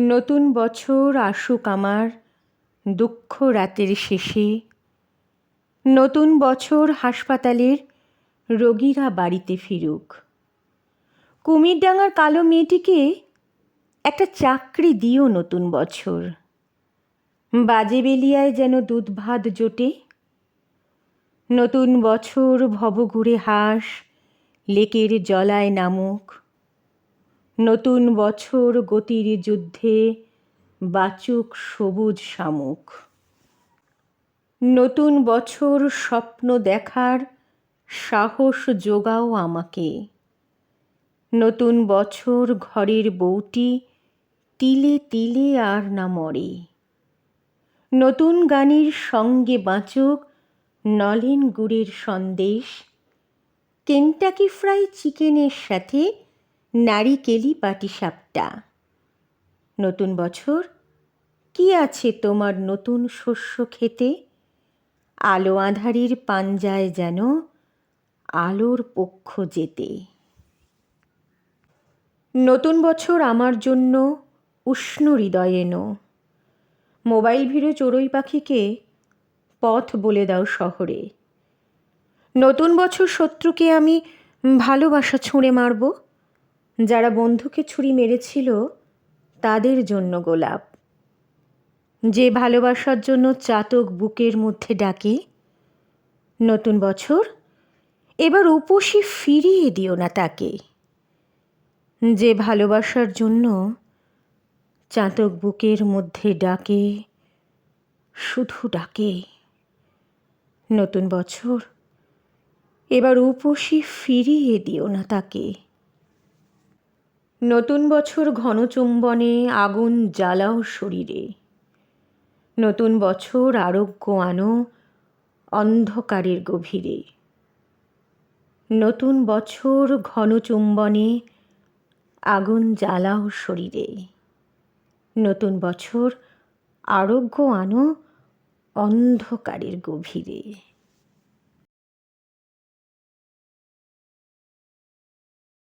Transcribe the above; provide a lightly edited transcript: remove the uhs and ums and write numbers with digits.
নতুন বছর আসুক আমার দুঃখ রাতের শেষে, নতুন বছর হাসপাতালের রোগীরা বাড়িতে ফিরুক। কুমিরডাঙ্গার কালো মেয়েটিকে একটা চাকরি দিও নতুন বছর, বাজে বেলিয়ায় যেন দুধ ভাত জোটে। নতুন বছর ভবঘুরে হাঁস লেকের জলায় নামুক, নতুন বছর গতির যুদ্ধে বাঁচুক সবুজ শামুক। নতুন বছর স্বপ্ন দেখার সাহস জোগাও আমাকে, নতুন বছর ঘরের বউটি তিলে তিলে আর না মরে। নতুন গানের সঙ্গে বাঁচুক নলেন গুড়ের সন্দেশ, কেন্টাকি ফ্রাই চিকেনের সাথে নারিকেলি পাটিসাপটা। নতুন বছর কি আছে তোমার নতুন শস্য খেতে, আলো আঁধারির পাঞ্জায় যেন আলোর পক্ষ যেতে। নতুন বছর আমার জন্য উষ্ণ হৃদয় এনো, মোবাইল ভিড়ে চড়ুই পাখিকে পথ বলে দাও শহরে। নতুন বছর শত্রুকে আমি ভালোবাসা ছুঁড়ে মারব, যারা বন্ধুকে ছুরি মেরেছিল তাদের জন্য গোলাপ। যে ভালোবাসার জন্য চাতক বুকের মধ্যে ডাকে, নতুন বছর এবার উপসী ফিরিয়ে দিও না তাকে। যে ভালোবাসার জন্য চাতক বুকের মধ্যে ডাকে, শুধু ডাকে, নতুন বছর এবার উপসী ফিরিয়ে দিও না তাকে। নতুন বছর ঘন চুম্বনে আগুন জ্বালাও শরীরে, নতুন বছর আরোগ্য আনো অন্ধকারের গভীরে। নতুন বছর ঘন চুম্বনে আগুন জ্বালাও শরীরে, নতুন বছর আরোগ্য আনো অন্ধকারের গভীরে।